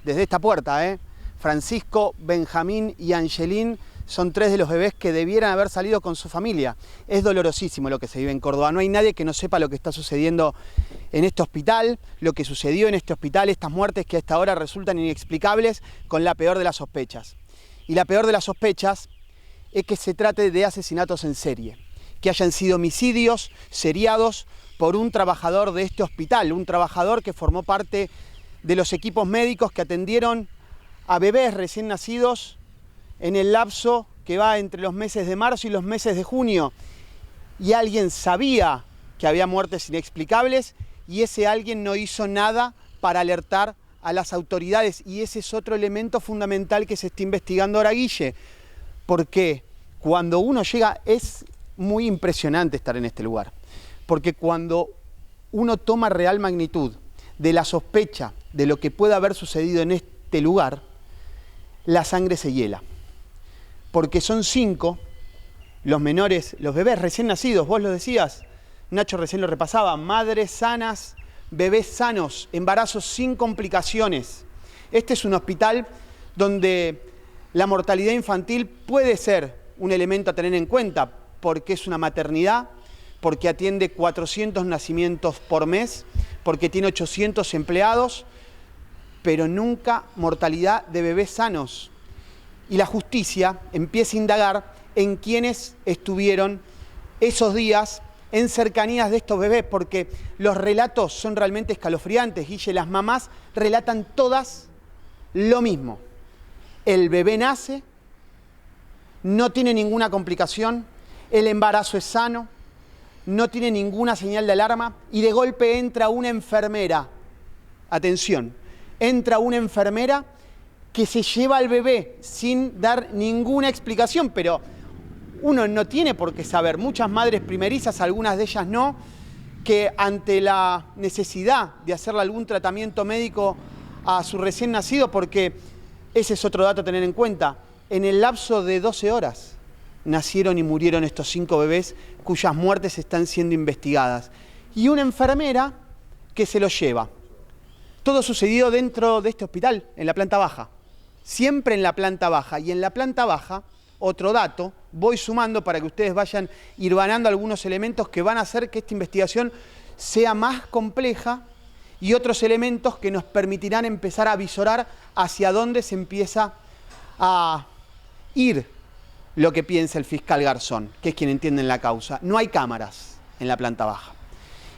desde esta puerta, Francisco, Benjamín y Angelín son 3 de los bebés que debieran haber salido con su familia. Es dolorosísimo lo que se vive en Córdoba. No hay nadie que no sepa lo que está sucediendo en este hospital, lo que sucedió en este hospital, estas muertes que a esta hora resultan inexplicables, con la peor de las sospechas. Y la peor de las sospechas es que se trate de asesinatos en serie, que hayan sido homicidios seriados por un trabajador de este hospital, un trabajador que formó parte de los equipos médicos que atendieron a bebés recién nacidos en el lapso que va entre los meses de marzo y los meses de junio. Y alguien sabía que había muertes inexplicables y ese alguien no hizo nada para alertar a las autoridades. Y ese es otro elemento fundamental que se está investigando ahora, Guille. Porque cuando uno llega, es muy impresionante estar en este lugar. Porque cuando uno toma real magnitud de la sospecha de lo que puede haber sucedido en este lugar, la sangre se hiela. Porque son 5 los menores, los bebés recién nacidos, vos lo decías, Nacho recién lo repasaba, madres sanas, bebés sanos, embarazos sin complicaciones. Este es un hospital donde la mortalidad infantil puede ser un elemento a tener en cuenta, porque es una maternidad, porque atiende 400 nacimientos por mes, porque tiene 800 empleados, pero nunca mortalidad de bebés sanos. Y la justicia empieza a indagar en quiénes estuvieron esos días en cercanías de estos bebés, porque los relatos son realmente escalofriantes, Guille. Las mamás relatan todas lo mismo. El bebé nace, no tiene ninguna complicación, el embarazo es sano, no tiene ninguna señal de alarma y de golpe entra una enfermera. Atención, entra una enfermera que se lleva al bebé sin dar ninguna explicación, pero uno no tiene por qué saber. Muchas madres primerizas, algunas de ellas no, que ante la necesidad de hacerle algún tratamiento médico a su recién nacido, porque ese es otro dato a tener en cuenta, en el lapso de 12 horas nacieron y murieron estos 5 bebés cuyas muertes están siendo investigadas. Y una enfermera que se los lleva. Todo sucedió dentro de este hospital, en la planta baja. Siempre en la planta baja. Y en la planta baja, otro dato, voy sumando para que ustedes vayan hilvanando algunos elementos que van a hacer que esta investigación sea más compleja y otros elementos que nos permitirán empezar a visorar hacia dónde se empieza a ir lo que piensa el fiscal Garzón, que es quien entiende en la causa. No hay cámaras en la planta baja.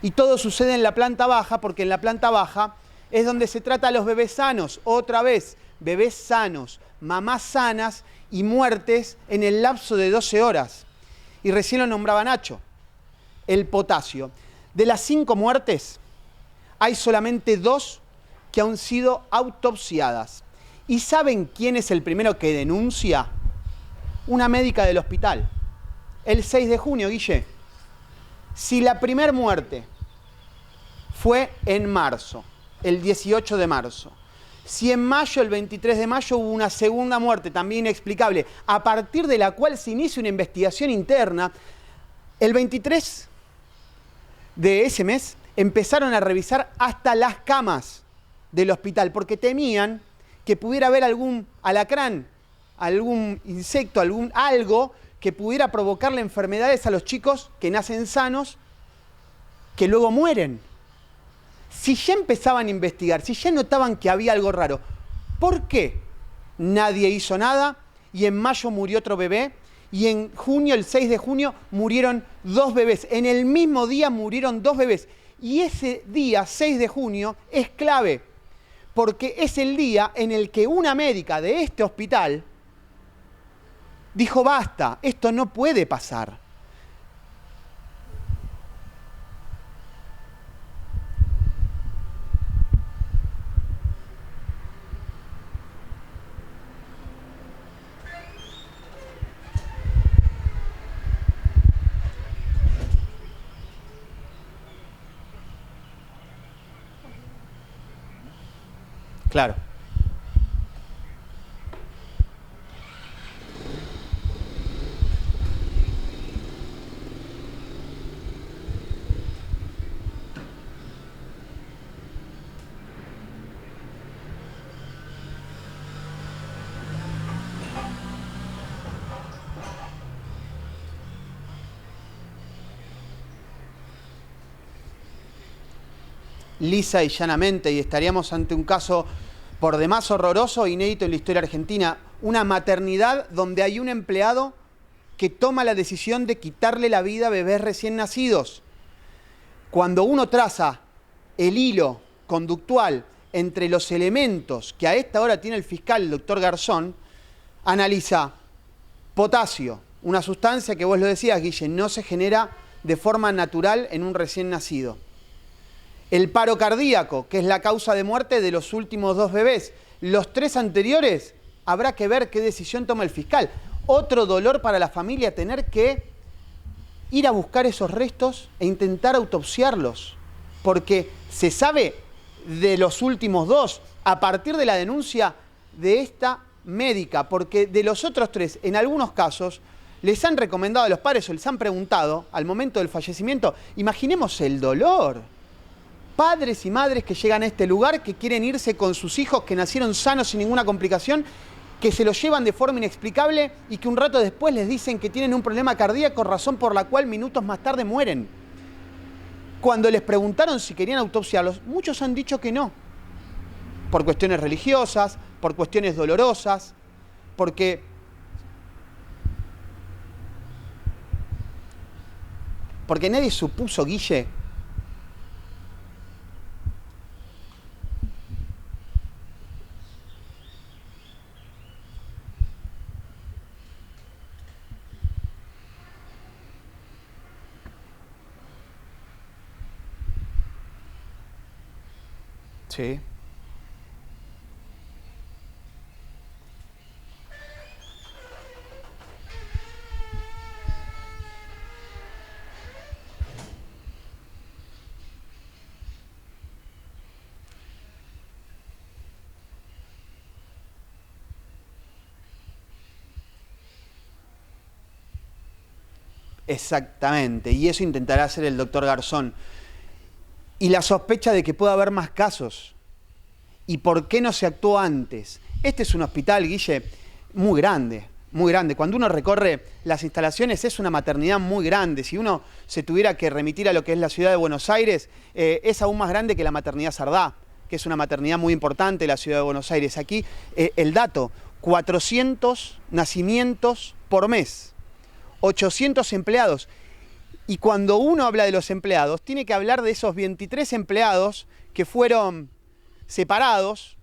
Y todo sucede en la planta baja porque en la planta baja es donde se trata a los bebés sanos. Otra vez, bebés sanos, mamás sanas y muertes en el lapso de 12 horas. Y recién lo nombraba Nacho, el potasio. De las 5 muertes, hay solamente 2 que han sido autopsiadas. ¿Y saben quién es el primero que denuncia? Una médica del hospital. El 6 de junio, Guille. Si la primera muerte fue en marzo, el 18 de marzo, si en mayo, el 23 de mayo, hubo una segunda muerte, también inexplicable, a partir de la cual se inicia una investigación interna, el 23 de ese mes empezaron a revisar hasta las camas del hospital, porque temían que pudiera haber algún alacrán, algún insecto, algo que pudiera provocarle enfermedades a los chicos que nacen sanos, que luego mueren. Si ya empezaban a investigar, si ya notaban que había algo raro, ¿por qué nadie hizo nada? Y en mayo murió otro bebé, y en junio, el 6 de junio, murieron 2 bebés. En el mismo día murieron 2 bebés. Y ese día, 6 de junio, es clave, porque es el día en el que una médica de este hospital dijo, basta, esto no puede pasar. Claro. lisa y llanamente, y estaríamos ante un caso por demás horroroso e inédito en la historia argentina. Una maternidad donde hay un empleado que toma la decisión de quitarle la vida a bebés recién nacidos. Cuando uno traza el hilo conductual entre los elementos que a esta hora tiene el fiscal, el doctor Garzón, analiza potasio, una sustancia que vos lo decías, Guille, no se genera de forma natural en un recién nacido. El paro cardíaco, que es la causa de muerte de los últimos 2 bebés. Los 3 anteriores, habrá que ver qué decisión toma el fiscal. Otro dolor para la familia, tener que ir a buscar esos restos e intentar autopsiarlos. Porque se sabe de los últimos 2, a partir de la denuncia de esta médica, porque de los otros 3, en algunos casos, les han recomendado a los padres o les han preguntado al momento del fallecimiento. Imaginemos el dolor. Padres y madres que llegan a este lugar, que quieren irse con sus hijos que nacieron sanos sin ninguna complicación, que se los llevan de forma inexplicable y que un rato después les dicen que tienen un problema cardíaco, razón por la cual minutos más tarde mueren. Cuando les preguntaron si querían autopsiarlos, muchos han dicho que no. Por cuestiones religiosas, por cuestiones dolorosas, porque nadie supuso, Guille, sí. Exactamente, y eso intentará hacer el doctor Garzón. Y la sospecha de que pueda haber más casos. ¿Y por qué no se actuó antes? Este es un hospital, Guille, muy grande, muy grande. Cuando uno recorre las instalaciones es una maternidad muy grande. Si uno se tuviera que remitir a lo que es la ciudad de Buenos Aires, es aún más grande que la maternidad Sardá, que es una maternidad muy importante de la ciudad de Buenos Aires. Aquí el dato, 400 nacimientos por mes. 800 empleados. Y cuando uno habla de los empleados, tiene que hablar de esos 23 empleados que fueron separados,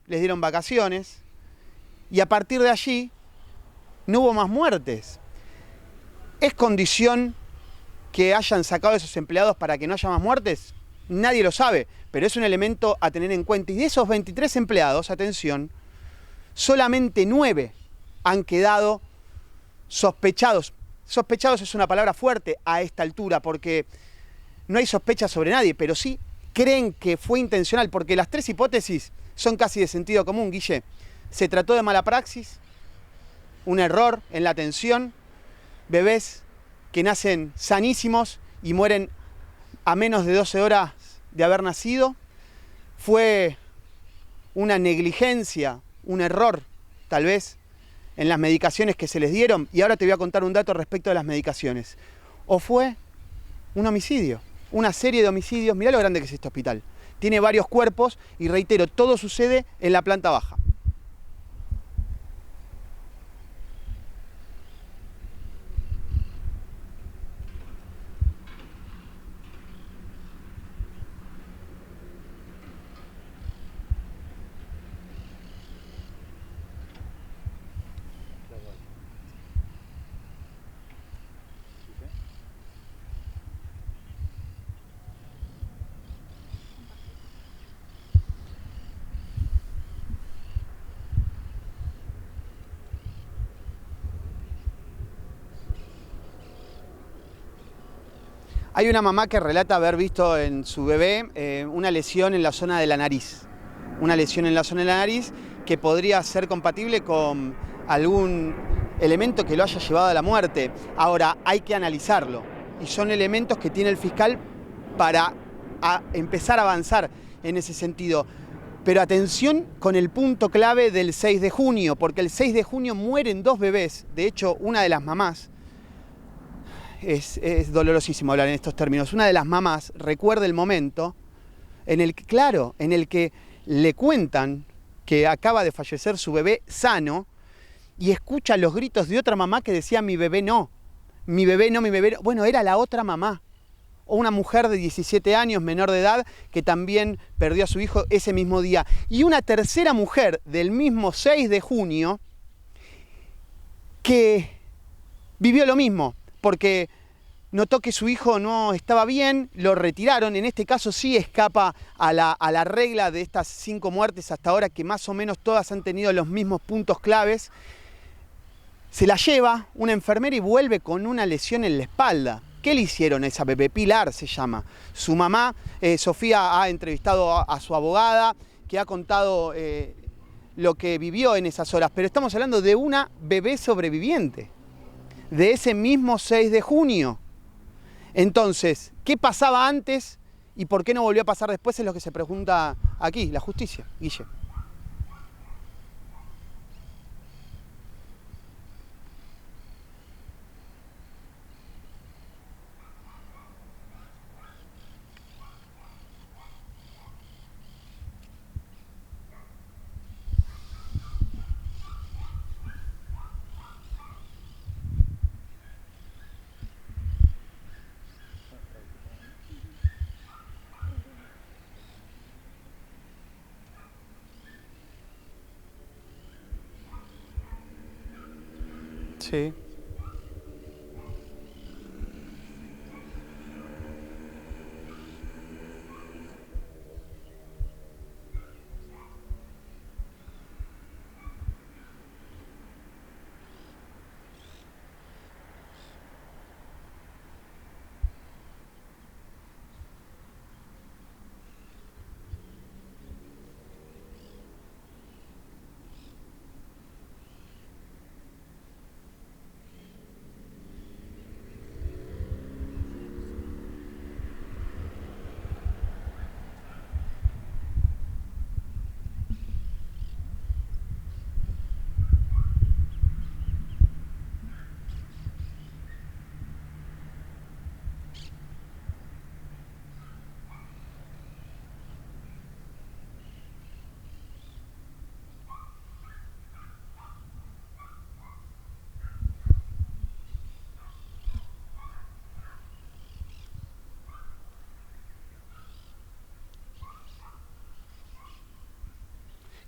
les dieron vacaciones, y a partir de allí no hubo más muertes. ¿Es condición que hayan sacado a esos empleados para que no haya más muertes? Nadie lo sabe, pero es un elemento a tener en cuenta. Y de esos 23 empleados, atención, solamente 9 han quedado sospechados. Sospechados es una palabra fuerte a esta altura porque no hay sospecha sobre nadie, pero sí creen que fue intencional, porque las 3 hipótesis son casi de sentido común, Guille. Se trató de mala praxis, un error en la atención, bebés que nacen sanísimos y mueren a menos de 12 horas de haber nacido, fue una negligencia, un error, tal vez, en las medicaciones que se les dieron, y ahora te voy a contar un dato respecto de las medicaciones. O fue un homicidio, una serie de homicidios. Mirá lo grande que es este hospital. Tiene varios cuerpos y reitero, todo sucede en la planta baja. Hay una mamá que relata haber visto en su bebé una lesión en la zona de la nariz. Una lesión en la zona de la nariz que podría ser compatible con algún elemento que lo haya llevado a la muerte. Ahora, hay que analizarlo. Y son elementos que tiene el fiscal para empezar a avanzar en ese sentido. Pero atención con el punto clave del 6 de junio, porque el 6 de junio mueren 2 bebés. De hecho, una de las mamás, es dolorosísimo hablar en estos términos, una de las mamás recuerda el momento claro, en el que le cuentan que acaba de fallecer su bebé sano y escucha los gritos de otra mamá que decía mi bebé no, mi bebé no, mi bebé no. Bueno, era la otra mamá. O una mujer de 17 años, menor de edad, que también perdió a su hijo ese mismo día. Y una tercera mujer del mismo 6 de junio que vivió lo mismo, porque notó que su hijo no estaba bien, lo retiraron. En este caso sí escapa a la regla de estas 5 muertes hasta ahora, que más o menos todas han tenido los mismos puntos claves. Se la lleva una enfermera y vuelve con una lesión en la espalda. ¿Qué le hicieron a esa bebé? Pilar se llama. Su mamá, Sofía, ha entrevistado a su abogada, que ha contado lo que vivió en esas horas. Pero estamos hablando de una bebé sobreviviente, de ese mismo 6 de junio. Entonces, ¿qué pasaba antes y por qué no volvió a pasar después? Es lo que se pregunta aquí, la justicia, Guille. Sí.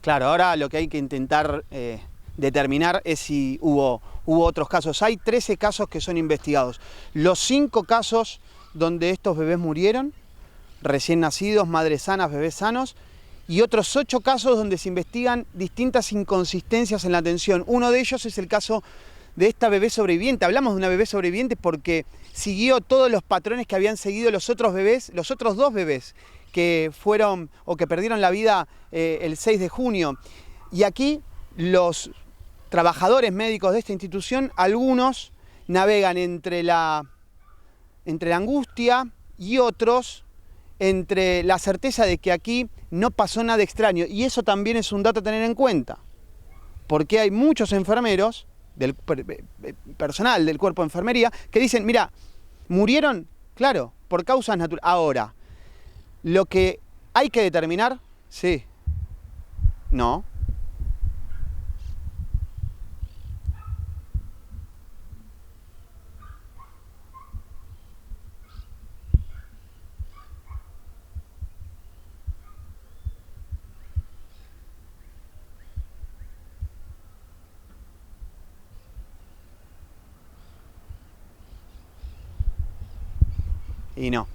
Claro, ahora lo que hay que intentar determinar es si hubo otros casos. Hay 13 casos que son investigados. Los 5 casos donde estos bebés murieron, recién nacidos, madres sanas, bebés sanos, y otros 8 casos donde se investigan distintas inconsistencias en la atención. Uno de ellos es el caso de esta bebé sobreviviente. Hablamos de una bebé sobreviviente porque siguió todos los patrones que habían seguido los otros bebés, los otros 2 bebés que fueron o que perdieron la vida el 6 de junio. Y aquí los trabajadores médicos de esta institución, algunos navegan entre la angustia y otros entre la certeza de que aquí no pasó nada extraño. Y eso también es un dato a tener en cuenta, porque hay muchos enfermeros, del personal del cuerpo de enfermería, que dicen, mira, murieron, claro, por causas naturales. Ahora, lo que hay que determinar, sí, no. Y no.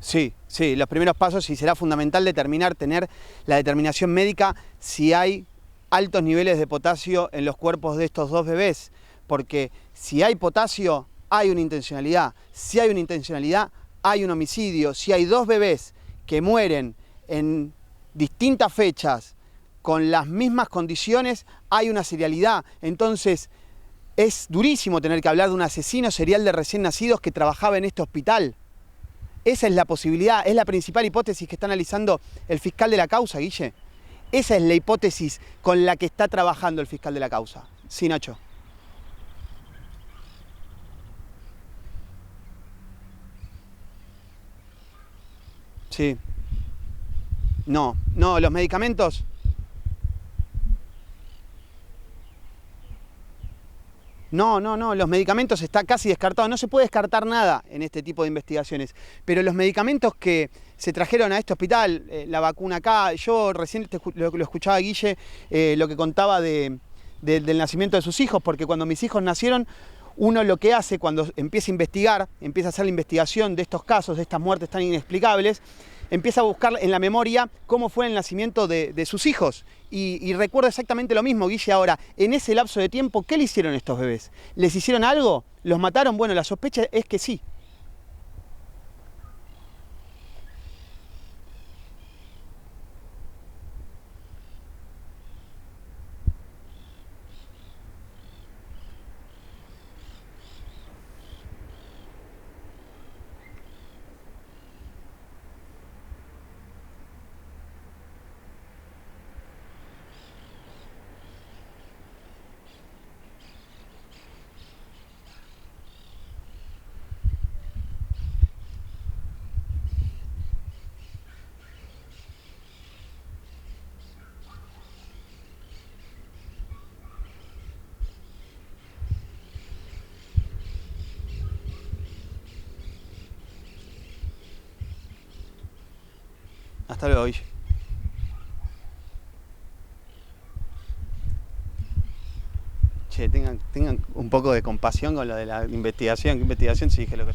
Sí, sí, los primeros pasos, y será fundamental tener la determinación médica si hay altos niveles de potasio en los cuerpos de estos 2 bebés, porque si hay potasio, hay una intencionalidad. Si hay una intencionalidad, hay un homicidio. Si hay 2 bebés que mueren en distintas fechas, con las mismas condiciones, hay una serialidad. Entonces, es durísimo tener que hablar de un asesino serial de recién nacidos que trabajaba en este hospital. Esa es la posibilidad, es la principal hipótesis que está analizando el fiscal de la causa, Guille. Esa es la hipótesis con la que está trabajando el fiscal de la causa. Sí, Nacho. Sí. No, los medicamentos... No, los medicamentos está casi descartado. No se puede descartar nada en este tipo de investigaciones. Pero los medicamentos que se trajeron a este hospital, la vacuna acá, yo recién lo escuchaba a Guille, lo que contaba del nacimiento de sus hijos, porque cuando mis hijos nacieron, uno lo que hace cuando empieza a investigar, empieza a hacer la investigación de estos casos, de estas muertes tan inexplicables, empieza a buscar en la memoria cómo fue el nacimiento de sus hijos. Y recuerdo exactamente lo mismo, Guille, ahora, en ese lapso de tiempo, ¿qué le hicieron a estos bebés? ¿Les hicieron algo? ¿Los mataron? Bueno, la sospecha es que sí. Hasta luego, Guille. Che, tengan un poco de compasión con lo de la investigación. ¿Qué investigación? Si dije lo que